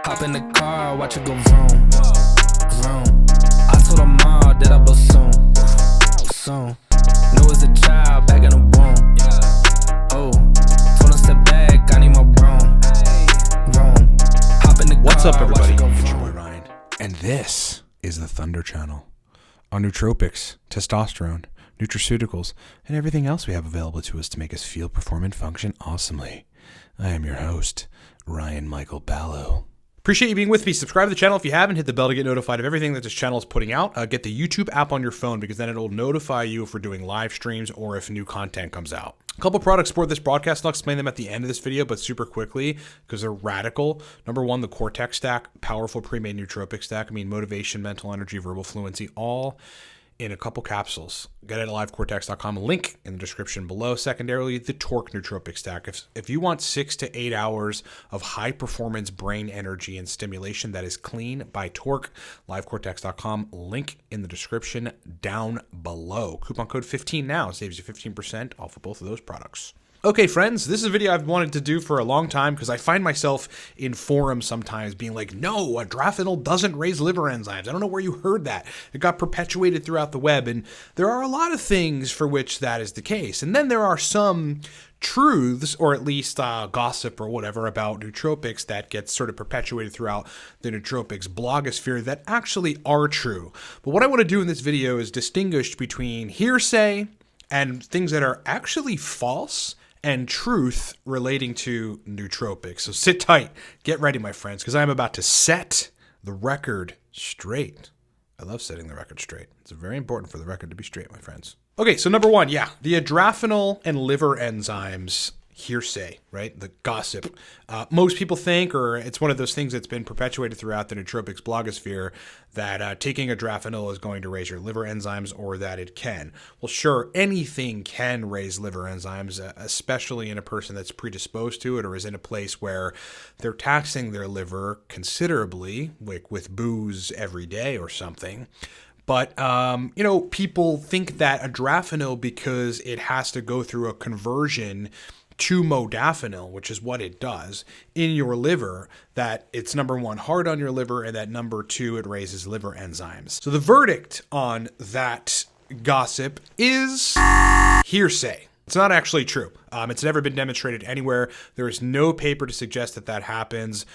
Hop in the car, watch it go vroom, vroom. I told her mom that I blow soon, soon. Know as a child, back in the womb. Oh, told her step back, I need my room, room. Hop in the car, What's up, everybody? watch it go It's your vroom. boy Ryan, and this is the Thunder Channel. On nootropics, testosterone, nutraceuticals, and everything else we have available to us to make us feel, perform, and function awesomely. I am your host, Ryan Michael Ballo. Appreciate you being with me. Subscribe to the channel if you haven't. Hit the bell to get notified of everything that this channel is putting out. Get the YouTube app on your phone because then it'll notify you if we're doing live streams or if new content comes out. A couple products support this broadcast. I'll explain them at the end of this video, but super quickly because they're radical. Number one, the Cortex stack, powerful pre-made nootropic stack. Motivation, mental energy, verbal fluency, all in a couple capsules. Get it at livecortex.com. Link in the description below. Secondarily, the Torque nootropic stack. If you want 6 to 8 hours of high performance brain energy and stimulation that is clean by Torque, livecortex.com. Link in the description down below. Coupon code 15 now saves you 15% off of both of those products. Okay, friends, this is a video I've wanted to do for a long time because I find myself in forums sometimes being like, no, Drafenol doesn't raise liver enzymes. I don't know where you heard that. It got perpetuated throughout the web, and there are a lot of things for which that is the case. And then there are some truths, or at least gossip or whatever about nootropics that gets sort of perpetuated throughout the nootropics blogosphere that actually are true. But what I want to do in this video is distinguish between hearsay and things that are actually false and truth relating to nootropics. So sit tight, get ready, my friends, because I'm about to set the record straight. I love setting the record straight. It's very important for the record to be straight, my friends. Okay, so number one, the Drafenol and liver enzymes hearsay, right? The gossip. Most people think, or it's one of those things that's been perpetuated throughout the nootropics blogosphere, that taking a Drafenol is going to raise your liver enzymes, or that it can. Well, sure, anything can raise liver enzymes, especially in a person that's predisposed to it or is in a place where they're taxing their liver considerably, like with booze every day or something. But, people think that a Drafenol, because it has to go through a conversion to modafinil, which is what it does in your liver, that it's number one, hard on your liver, and that number two, it raises liver enzymes. So the verdict on that gossip is hearsay. It's not actually true. It's never been demonstrated anywhere. There is no paper to suggest that that happens.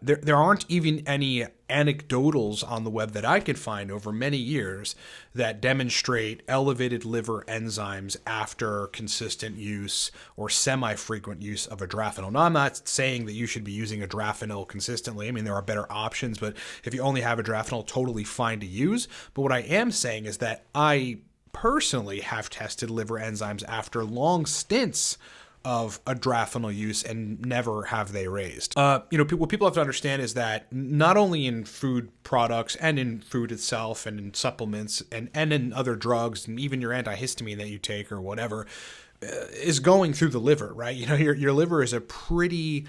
There aren't even any anecdotals on the web that I could find over many years that demonstrate elevated liver enzymes after consistent use or semi-frequent use of a Drafenol. Now, I'm not saying that you should be using a Drafenol consistently. There are better options, but if you only have a Drafenol, totally fine to use. But what I am saying is that I personally have tested liver enzymes after long stints of a Drafenol use and never have they raised. What people have to understand is that not only in food products and in food itself and in supplements and in other drugs and even your antihistamine that you take or whatever is going through the liver, right? Your liver is a pretty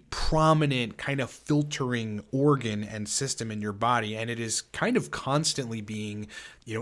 prominent kind of filtering organ and system in your body, and it is kind of constantly being,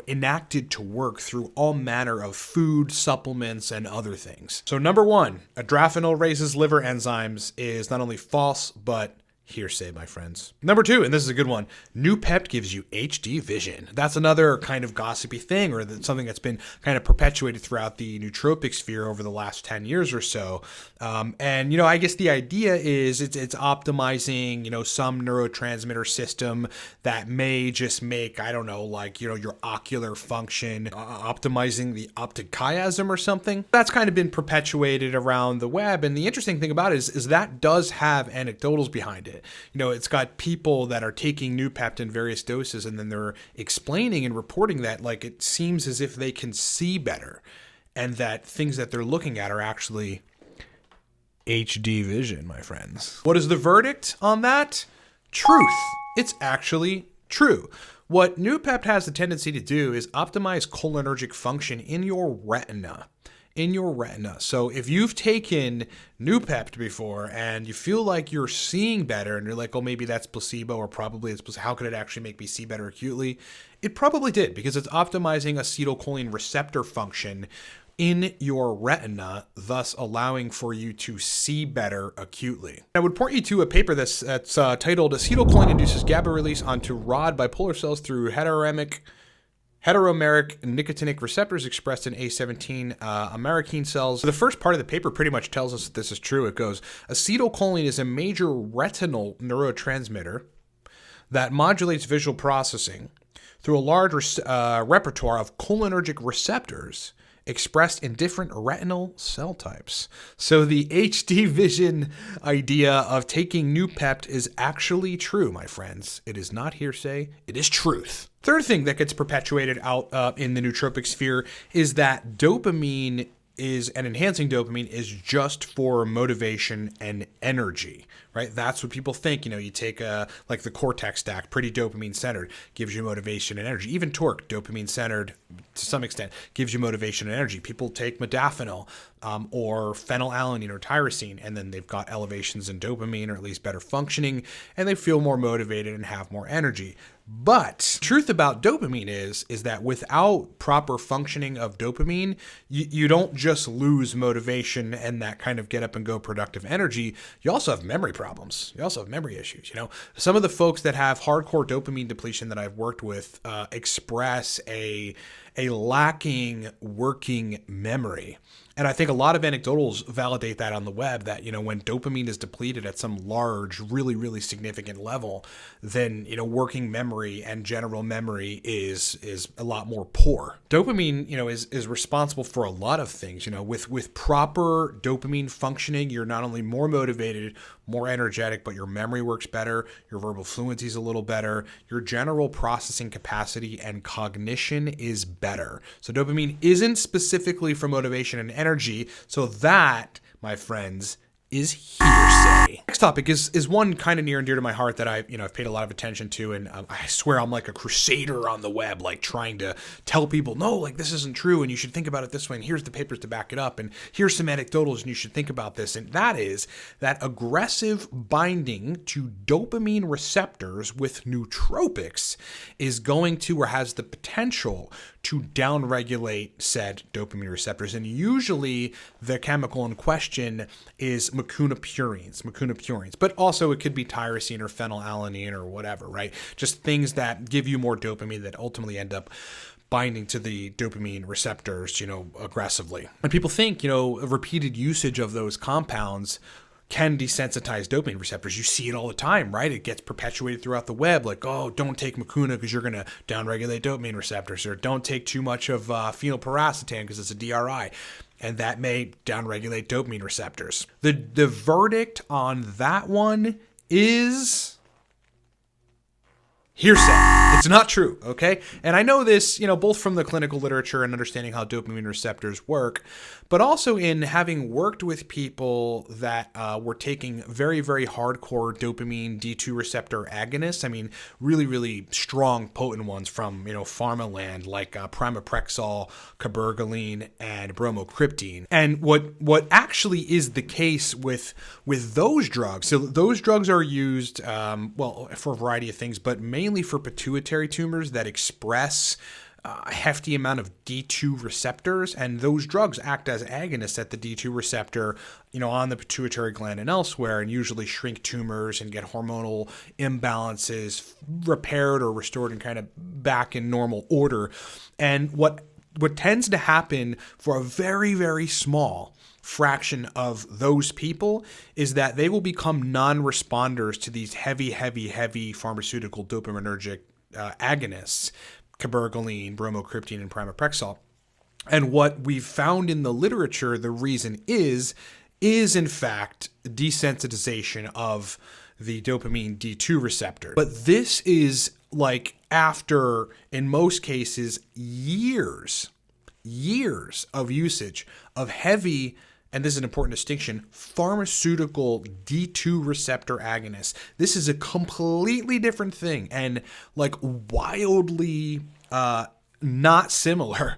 enacted to work through all manner of food, supplements, and other things. So number one, a Drafenol raises liver enzymes is not only false, but hearsay, my friends. Number two, and this is a good one, Noopept gives you HD vision. That's another kind of gossipy thing, or something that's been kind of perpetuated throughout the nootropic sphere over the last 10 years or so. I guess the idea is it's optimizing, some neurotransmitter system that may just make, your ocular function, optimizing the optic chiasm or something. That's kind of been perpetuated around the web. And the interesting thing about it is that does have anecdotals behind it. It's got people that are taking Noopept in various doses, and then they're explaining and reporting that it seems as if they can see better, and that things that they're looking at are actually HD vision, my friends. What is the verdict on that? Truth. It's actually true. What Noopept has the tendency to do is optimize cholinergic function in your retina. So if you've taken Noopept before and you feel like you're seeing better and you're like, oh, maybe that's placebo, or probably it's placebo, how could it actually make me see better acutely? It probably did, because it's optimizing acetylcholine receptor function in your retina, thus allowing for you to see better acutely. I would point you to a paper that's titled Acetylcholine Induces GABA Release onto Rod Bipolar Cells Through Heteromeric Nicotinic Receptors Expressed in A17 Amerikine Cells. The first part of the paper pretty much tells us that this is true. It goes, acetylcholine is a major retinal neurotransmitter that modulates visual processing through a large repertoire of cholinergic receptors expressed in different retinal cell types. So the HD vision idea of taking Noopept is actually true, my friends. It is not hearsay. It is truth. Third thing that gets perpetuated out in the nootropic sphere is that dopamine and enhancing dopamine is just for motivation and energy, right? That's what people think. You take like the Cortex stack, pretty dopamine centered, gives you motivation and energy. Even Torque, dopamine centered to some extent, gives you motivation and energy. People take modafinil or phenylalanine or tyrosine, and then they've got elevations in dopamine, or at least better functioning, and they feel more motivated and have more energy. But truth about dopamine is that without proper functioning of dopamine, you don't just lose motivation and that kind of get up and go productive energy. You also have memory problems. You also have memory issues. Some of the folks that have hardcore dopamine depletion that I've worked with express a lacking working memory. And I think a lot of anecdotals validate that on the web, that, when dopamine is depleted at some large, really, really significant level, then, working memory and general memory is a lot more poor. Dopamine, is responsible for a lot of things. With proper dopamine functioning, you're not only more motivated, more energetic, but your memory works better, your verbal fluency is a little better, your general processing capacity and cognition is better. So dopamine isn't specifically for motivation and energy, so that, my friends, is hearsay. Next topic is one kind of near and dear to my heart that I've paid a lot of attention to, and I swear I'm like a crusader on the web, like trying to tell people, no, like this isn't true, and you should think about it this way, and here's the papers to back it up, and here's some anecdotals, and you should think about this, and that is that aggressive binding to dopamine receptors with nootropics is going to, or has the potential to downregulate said dopamine receptors. And usually the chemical in question is macunapurines, but also it could be tyrosine or phenylalanine or whatever, right? Just things that give you more dopamine that ultimately end up binding to the dopamine receptors, aggressively. And people think, repeated usage of those compounds can desensitize dopamine receptors. You see it all the time, right? It gets perpetuated throughout the web, like, oh, don't take mucuna because you're going to downregulate dopamine receptors, or don't take too much of phenylpiracetam because it's a DRI, and that may downregulate dopamine receptors. The verdict on that one is hearsay. It's not true, okay? And I know this, both from the clinical literature and understanding how dopamine receptors work, but also in having worked with people that were taking very, very hardcore dopamine D2 receptor agonists. I mean, really, really strong, potent ones from, pharma land, like Pramipexole, Cabergoline, and Bromocriptine. And what actually is the case with those drugs, so those drugs are used, for a variety of things, but mainly for pituitary tumors that express a hefty amount of D2 receptors, and those drugs act as agonists at the D2 receptor, on the pituitary gland and elsewhere, and usually shrink tumors and get hormonal imbalances repaired or restored and kind of back in normal order. And what tends to happen for a very, very small fraction of those people is that they will become non-responders to these heavy pharmaceutical dopaminergic agonists, Cabergoline, Bromocriptine, and Pramipexole. And what we've found in the literature, the reason is in fact desensitization of the dopamine D2 receptor. But this is like after, in most cases, years of usage of heavy, and this is an important distinction, pharmaceutical D2 receptor agonists. This is a completely different thing, and like wildly not similar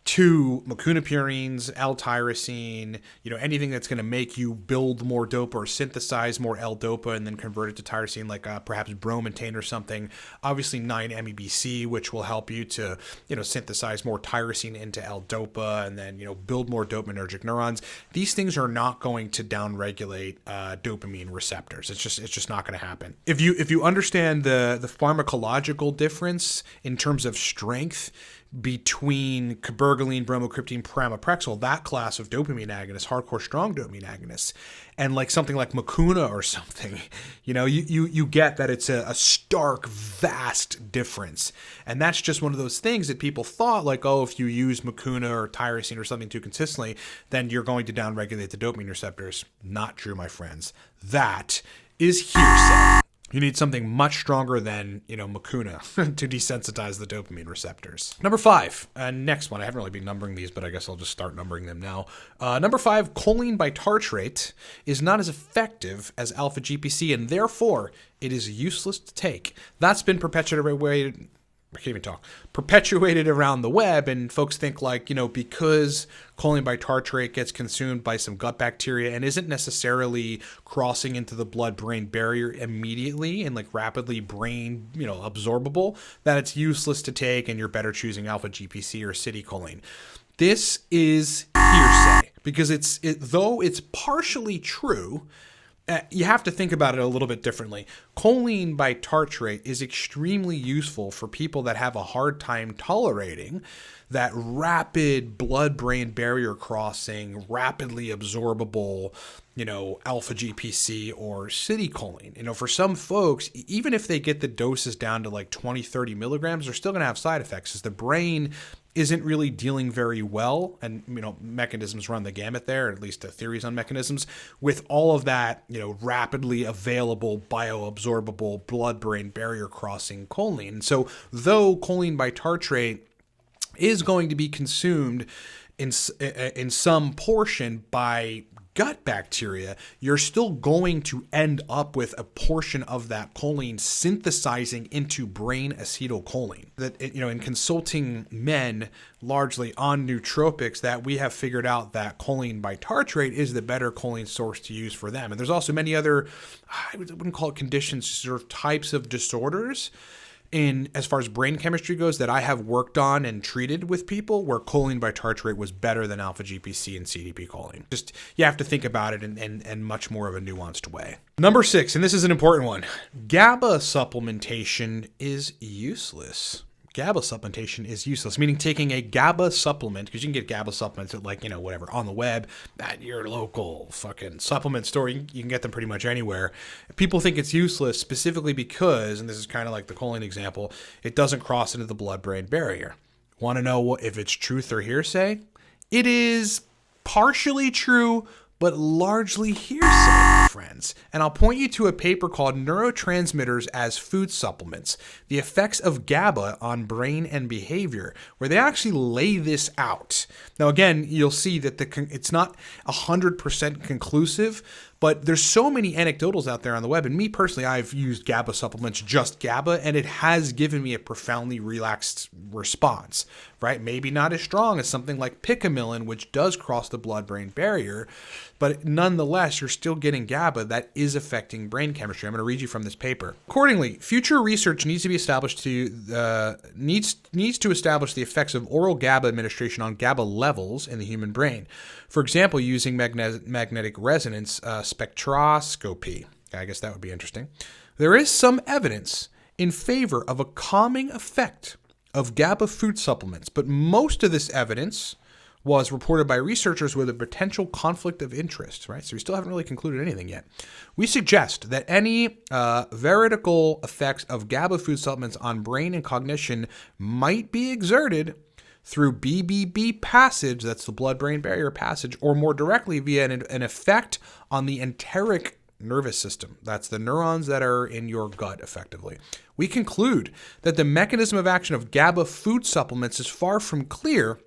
to macunapurines, L-tyrosine, anything that's going to make you build more dopa or synthesize more L-dopa and then convert it to tyrosine, like perhaps bromontane or something. Obviously 9-MEBC, which will help you to, synthesize more tyrosine into L-dopa and then, build more dopaminergic neurons. These things are not going to downregulate dopamine receptors. It's just not going to happen. If you understand the pharmacological difference in terms of strength between cabergoline, bromocriptine, pramipexole, that class of dopamine agonists, hardcore strong dopamine agonists, and like something like Mucuna or something, you get that it's a stark, vast difference. And that's just one of those things that people thought like, oh, if you use Mucuna or tyrosine or something too consistently, then you're going to downregulate the dopamine receptors. Not true, my friends. That is hearsay. You need something much stronger than, Mucuna to desensitize the dopamine receptors. Number 5, next one. I haven't really been numbering these, but I guess I'll just start numbering them now. Number 5, choline by tartrate is not as effective as alpha GPC, and therefore it is useless to take. That's been perpetuated around the web, and folks think like, because choline by tartrate gets consumed by some gut bacteria and isn't necessarily crossing into the blood-brain barrier immediately and like rapidly brain, absorbable, that it's useless to take and you're better choosing alpha GPC or acetylcholine. This is hearsay because though it's partially true, you have to think about it a little bit differently. Choline by tartrate is extremely useful for people that have a hard time tolerating that rapid blood-brain barrier crossing, rapidly absorbable, alpha GPC or acetylcholine. For some folks, even if they get the doses down to like 20, 30 milligrams, they're still going to have side effects as the brain isn't really dealing very well, and mechanisms run the gamut there, or at least the theories on mechanisms, with all of that rapidly available bioabsorbable blood-brain barrier crossing choline. And so though choline by tartrate is going to be consumed in some portion by gut bacteria, you're still going to end up with a portion of that choline synthesizing into brain acetylcholine. That, in consulting men largely on nootropics, that we have figured out that choline by tartrate is the better choline source to use for them. And there's also many other, I wouldn't call it conditions, sort of types of disorders in as far as brain chemistry goes that I have worked on and treated with people where choline by tartrate was better than alpha GPC and CDP choline. Just, you have to think about it in much more of a nuanced way. Number 6, and this is an important one, GABA supplementation is useless. GABA supplementation is useless, meaning taking a GABA supplement, because you can get GABA supplements at whatever, on the web, at your local fucking supplement store. You can get them pretty much anywhere. People think it's useless specifically because, and this is kind of like the choline example, it doesn't cross into the blood-brain barrier. Want to know if it's truth or hearsay? It is partially true, but largely hearsay, friends. And I'll point you to a paper called Neurotransmitters as Food Supplements, the Effects of GABA on Brain and Behavior, where they actually lay this out. Now, again, you'll see that it's not 100% conclusive, but there's so many anecdotals out there on the web. And me personally, I've used GABA supplements, just GABA, and it has given me a profoundly relaxed response, right? Maybe not as strong as something like picamilin, which does cross the blood-brain barrier, but nonetheless, you're still getting GABA that is affecting brain chemistry. I'm going to read you from this paper. Accordingly, future research needs to be established needs to establish the effects of oral GABA administration on GABA levels in the human brain. For example, using magnetic resonance spectroscopy. I guess that would be interesting. There is some evidence in favor of a calming effect of GABA food supplements, but most of this evidence was reported by researchers with a potential conflict of interest, right? So we still haven't really concluded anything yet. We suggest that any veridical effects of GABA food supplements on brain and cognition might be exerted through BBB passage, that's the blood-brain barrier passage, or more directly via an effect on the enteric nervous system. That's the neurons that are in your gut, effectively. We conclude that the mechanism of action of GABA food supplements is far from clear,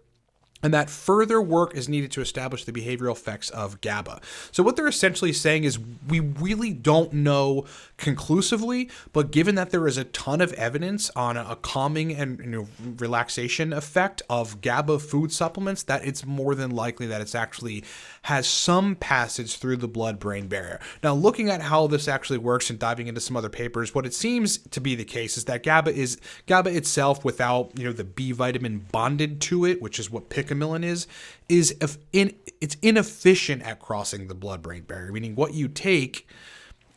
and that further work is needed to establish the behavioral effects of GABA. So what they're essentially saying is we really don't know conclusively, but given that there is a ton of evidence on a calming and relaxation effect of GABA food supplements, that it's more than likely that it's actually has some passage through the blood-brain barrier. Now, looking at how this actually works and diving into some other papers, what it seems to be the case is that GABA itself, without the B vitamin bonded to it, which is what picamilin is it's inefficient at crossing the blood-brain barrier. Meaning, what you take,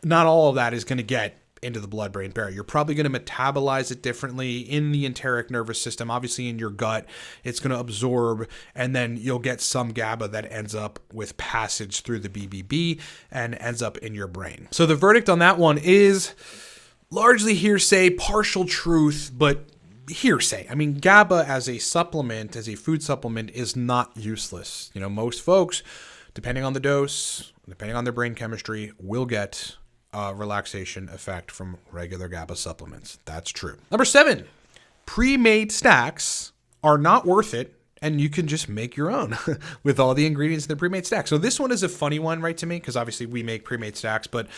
not all of that is going to get into the blood-brain barrier. You're probably going to metabolize it differently in the enteric nervous system. Obviously, in your gut, it's going to absorb, and then you'll get some GABA that ends up with passage through the BBB and ends up in your brain. So the verdict on that one is largely hearsay, partial truth, but hearsay. I mean, GABA as a supplement, as a food supplement, is not useless. Most folks, depending on the dose, depending on their brain chemistry, will get relaxation effect from regular GABA supplements. That's true. Number 7, pre-made stacks are not worth it, and you can just make your own with all the ingredients in the pre-made stack. So this one is a funny one, right, to me, because obviously we make pre-made stacks, but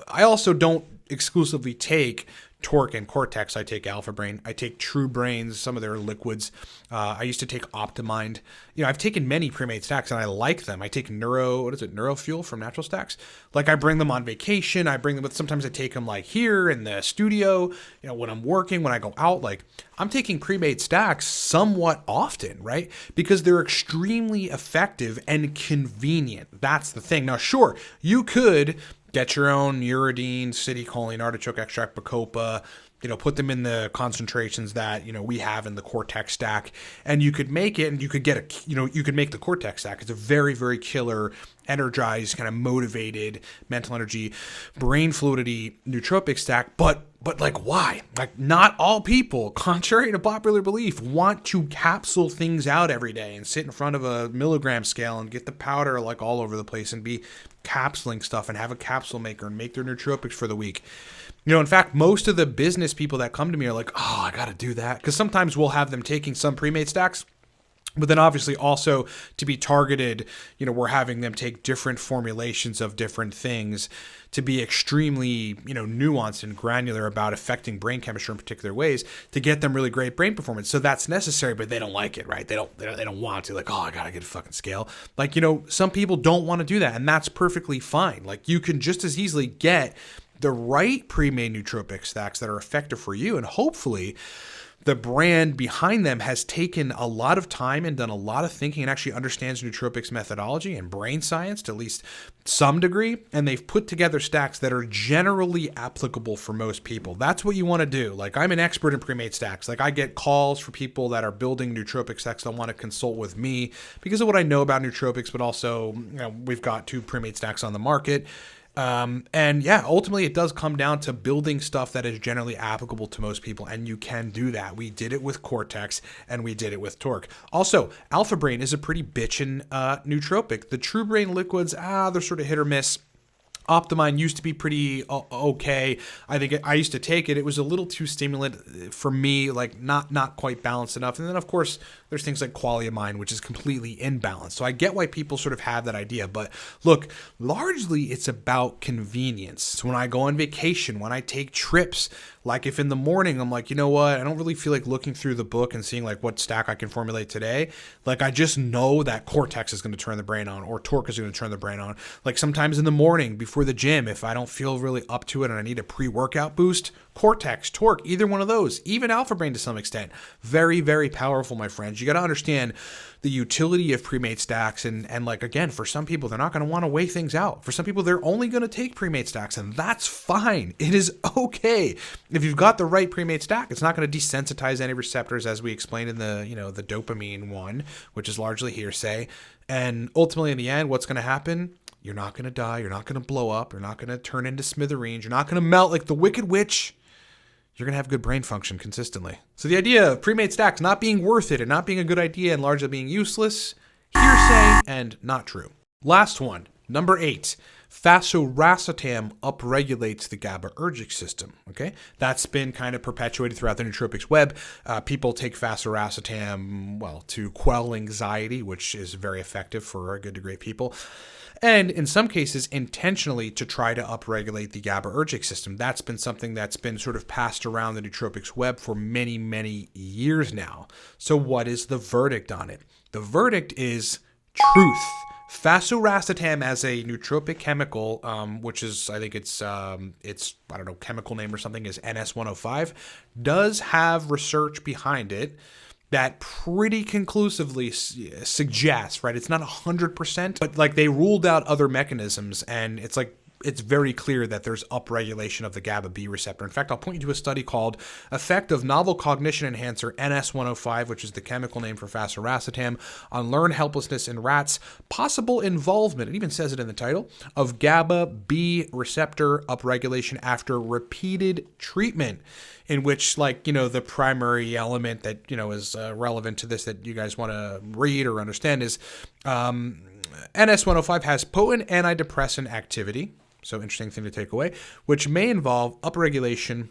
I also don't exclusively take Torque and Cortex. I take Alpha Brain. I take True Brains, some of their liquids. I used to take OptiMind. I've taken many pre-made stacks and I like them. I take Neurofuel from Natural Stacks. Like, I bring them on vacation. I bring them with, sometimes I take them like here in the studio, when I'm working, when I go out. Like, I'm taking pre-made stacks somewhat often, right? Because they're extremely effective and convenient. That's the thing. Now, sure, you could get your own uridine, citicoline, artichoke extract, bacopa, put them in the concentrations that, we have in the Cortex stack, and you could make it, and you could get you could make the Cortex stack. It's a very, very killer, energized, kind of motivated, mental energy, brain fluidity nootropic stack, but like, why? Like, not all people, contrary to popular belief, want to capsule things out every day and sit in front of a milligram scale and get the powder like all over the place and be capsuling stuff and have a capsule maker and make their nootropics for the week. In fact, most of the business people that come to me are like, oh, I got to do that. Because sometimes we'll have them taking some pre-made stacks, but then obviously also to be targeted, we're having them take different formulations of different things to be extremely, nuanced and granular about affecting brain chemistry in particular ways to get them really great brain performance. So that's necessary, but they don't like it, right? They don't want to, like, oh, I got to get a fucking scale. Like, some people don't want to do that, and that's perfectly fine. Like, you can just as easily get the right pre-made nootropic stacks that are effective for you, and hopefully the brand behind them has taken a lot of time and done a lot of thinking and actually understands nootropics methodology and brain science to at least some degree, and they've put together stacks that are generally applicable for most people. That's what you want to do. Like, I'm an expert in pre-made stacks. Like, I get calls for people that are building nootropic stacks that want to consult with me because of what I know about nootropics, but also, we've got 2 pre-made stacks on the market. And yeah, ultimately it does come down to building stuff that is generally applicable to most people, and you can do that. We did it with Cortex and we did it with Torque. Also, Alpha Brain is a pretty bitchin' nootropic. The True Brain liquids, they're sort of hit or miss. OptiMind used to be pretty okay. I think I used to take it. It was a little too stimulant for me, like not quite balanced enough. And then, of course, there's things like Qualiamine, which is completely imbalanced. So I get why people sort of have that idea. But look, largely it's about convenience. So when I go on vacation, when I take trips, like if in the morning I'm like, you know what, I don't really feel like looking through the book and seeing like what stack I can formulate today. Like, I just know that Cortex is going to turn the brain on, or Torque is going to turn the brain on. Like, sometimes in the morning before the gym, if I don't feel really up to it and I need a pre-workout boost, Cortex, Torque, either one of those, even Alpha Brain to some extent, very, very powerful, my friends. You got to understand the utility of pre-made stacks, and like, again, for some people, they're not going to want to weigh things out. For some people, they're only going to take pre-made stacks, and that's fine. It is okay. If you've got the right pre-made stack, it's not going to desensitize any receptors, as we explained in the, the dopamine one, which is largely hearsay. And ultimately, in the end, what's going to happen? You're not going to die. You're not going to blow up. You're not going to turn into smithereens. You're not going to melt like the Wicked Witch. You're going to have good brain function consistently. So the idea of pre-made stacks not being worth it and not being a good idea and largely being useless, hearsay and not true. Last one, number 8. Phosracetam upregulates the GABAergic system. Okay, that's been kind of perpetuated throughout the nootropics web. People take phosracetam, well, to quell anxiety, which is very effective for a good degree of people, and in some cases intentionally to try to upregulate the GABAergic system. That's been something that's been sort of passed around the nootropics web for many, many years now. So what is the verdict on it? The verdict is truth. Phosracetam as a nootropic chemical, which is, I think it's I don't know, chemical name or something, is NS105, does have research behind it that pretty conclusively suggests, right? It's not 100%, but like they ruled out other mechanisms, and it's like, it's very clear that there's upregulation of the GABA B receptor. In fact, I'll point you to a study called Effect of Novel Cognition Enhancer NS105, which is the chemical name for phosracetam, on learned helplessness in rats, possible involvement, it even says it in the title, of GABA B receptor upregulation after repeated treatment, in which, like, you know, the primary element that, you know, is relevant to this that you guys want to read or understand is NS105 has potent antidepressant activity. So interesting thing to take away, which may involve upregulation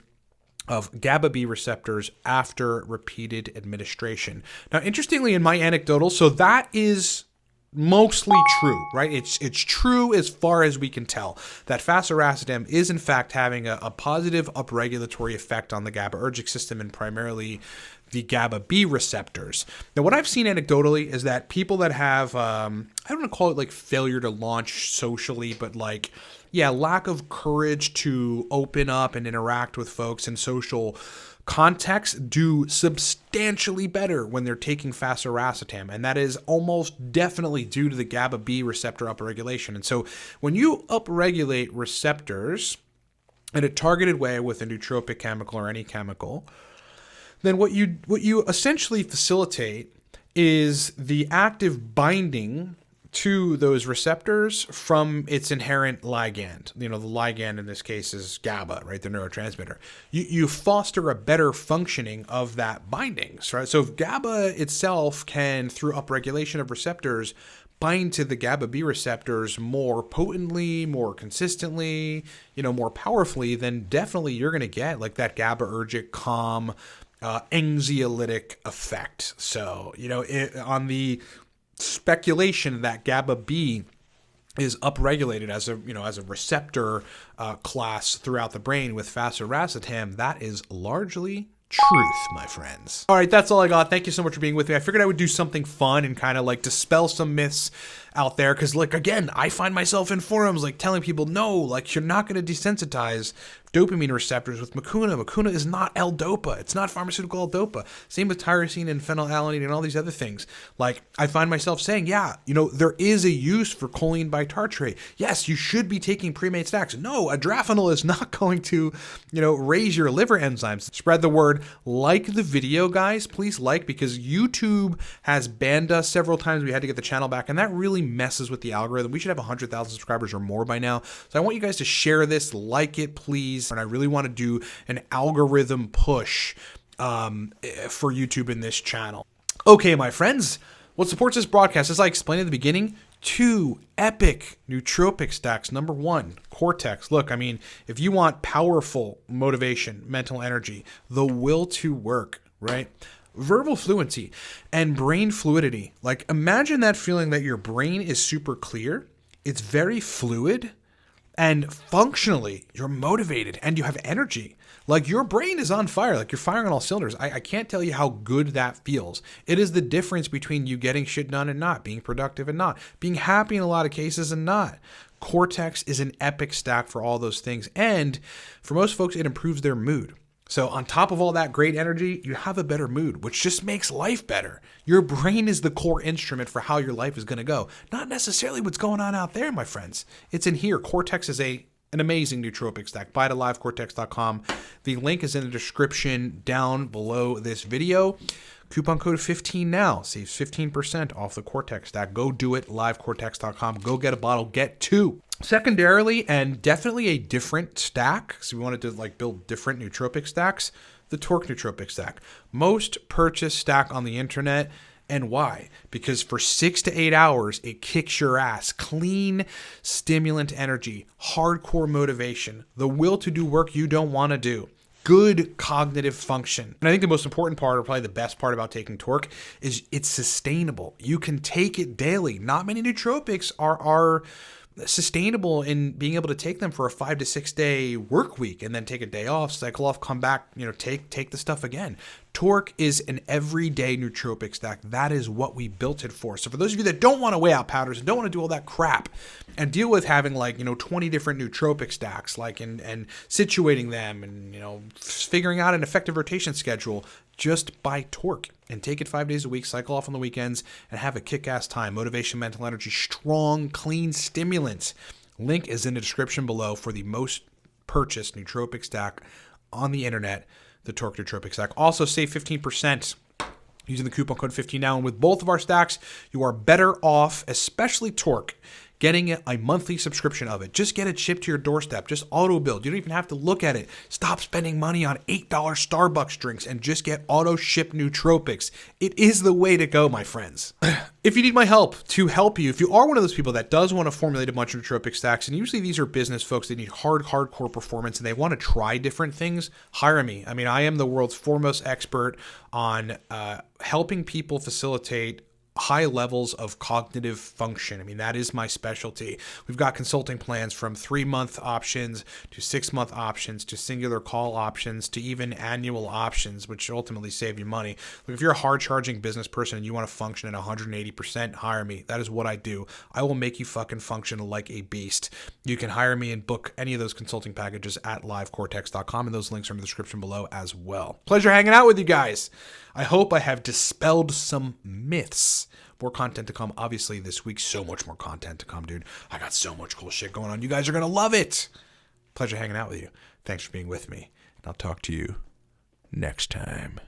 of GABA B receptors after repeated administration. Now, interestingly, in my anecdotal, so that is mostly true, right? It's true as far as we can tell that phosracetam is in fact having a positive upregulatory effect on the GABAergic system and primarily the GABA B receptors. Now, what I've seen anecdotally is that people that have, I don't want to call it like failure to launch socially, but like, yeah, lack of courage to open up and interact with folks in social contexts do substantially better when they're taking phosracetam, and that is almost definitely due to the GABA B receptor upregulation. And so when you upregulate receptors in a targeted way with a nootropic chemical or any chemical, then what you essentially facilitate is the active binding to those receptors from its inherent ligand. You know, the ligand in this case is GABA, right? The neurotransmitter. You foster a better functioning of that bindings, right? So if GABA itself can, through upregulation of receptors, bind to the GABA B receptors more potently, more consistently, you know, more powerfully, then definitely you're going to get like that GABAergic calm, anxiolytic effect. So, you know, on the speculation that GABA B is upregulated as a receptor class throughout the brain with phosracetam, that is largely truth, my friends. All right, that's all I got. Thank you so much for being with me. I figured I would do something fun and kind of like dispel some myths out there, because like, again, I find myself in forums like telling people, no, like, you're not going to desensitize dopamine receptors with Mucuna. Mucuna is not L-Dopa. It's not pharmaceutical L-Dopa. Same with tyrosine and phenylalanine and all these other things. Like, I find myself saying, yeah, you know, there is a use for choline by tartrate. Yes, you should be taking Premade stacks. No, a Drafenol is not going to, you know, raise your liver enzymes. Spread the word. Like the video, guys. Please like, because YouTube has banned us several times. We had to get the channel back, and that really messes with the algorithm. We should have 100,000 subscribers or more by now. So I want you guys to share this, like it, please. And I really want to do an algorithm push for YouTube in this channel. Okay, my friends, what supports this broadcast, as I explained at the beginning, 2 epic nootropic stacks. Number 1, Cortex. Look, I mean, if you want powerful motivation, mental energy, the will to work, right? Verbal fluency and brain fluidity. Like, imagine that feeling that your brain is super clear, it's very fluid, and functionally you're motivated and you have energy. Like, your brain is on fire, like you're firing on all cylinders. I can't tell you how good that feels. It is the difference between you getting shit done and not, being productive and not, being happy in a lot of cases and not. Cortex is an epic stack for all those things. And for most folks, it improves their mood. So on top of all that great energy, you have a better mood, which just makes life better. Your brain is the core instrument for how your life is going to go. Not necessarily what's going on out there, my friends. It's in here. Cortex is an amazing nootropic stack. Buy it at livecortex.com. The link is in the description down below this video. Coupon code 15 now saves 15% off the Cortex stack. Go do it, livecortex.com. Go get a bottle, get 2. Secondarily, and definitely a different stack, so we wanted to like build different nootropic stacks, the Torque nootropic stack. Most purchased stack on the internet, And why? Because for 6 to 8 hours, it kicks your ass. Clean, stimulant energy, hardcore motivation, the will to do work you don't want to do. Good cognitive function. And I think the most important part, or probably the best part about taking Torque, is it's sustainable. You can take it daily. Not many nootropics are sustainable in being able to take them for a 5 to 6 day work week and then take a day off, cycle off, come back, take the stuff again. Torque is an everyday nootropic stack. That is what we built it for. So for those of you that don't want to weigh out powders and don't want to do all that crap and deal with having 20 different nootropic stacks, and situating them and, figuring out an effective rotation schedule, just buy Torque and take it 5 days a week, cycle off on the weekends, and have a kick-ass time. Motivation, mental energy, strong, clean stimulants. Link is in the description below for the most purchased nootropic stack on the internet, the Torque Nootropic Stack. Also, save 15% using the coupon code 15 now. And with both of our stacks, you are better off, especially Torque, getting a monthly subscription of it. Just get it shipped to your doorstep. Just auto build. You don't even have to look at it. Stop spending money on $8 Starbucks drinks and just get auto ship nootropics. It is the way to go, my friends. If you need my help to help you, if you are one of those people that does want to formulate a bunch of nootropic stacks, and usually these are business folks that need hardcore performance and they want to try different things, hire me. I mean, I am the world's foremost expert on helping people facilitate high levels of cognitive function. I mean, that is my specialty. We've got consulting plans from 3-month options to 6-month options to singular call options to even annual options, which ultimately save you money. Look, if you're a hard-charging business person and you want to function at 180%, hire me. That is what I do. I will make you fucking function like a beast. You can hire me and book any of those consulting packages at livecortex.com, and those links are in the description below as well. Pleasure hanging out with you guys. I hope I have dispelled some myths. More content to come, obviously, this week. So much more content to come, dude. I got so much cool shit going on. You guys are going to love it. Pleasure hanging out with you. Thanks for being with me. And I'll talk to you next time.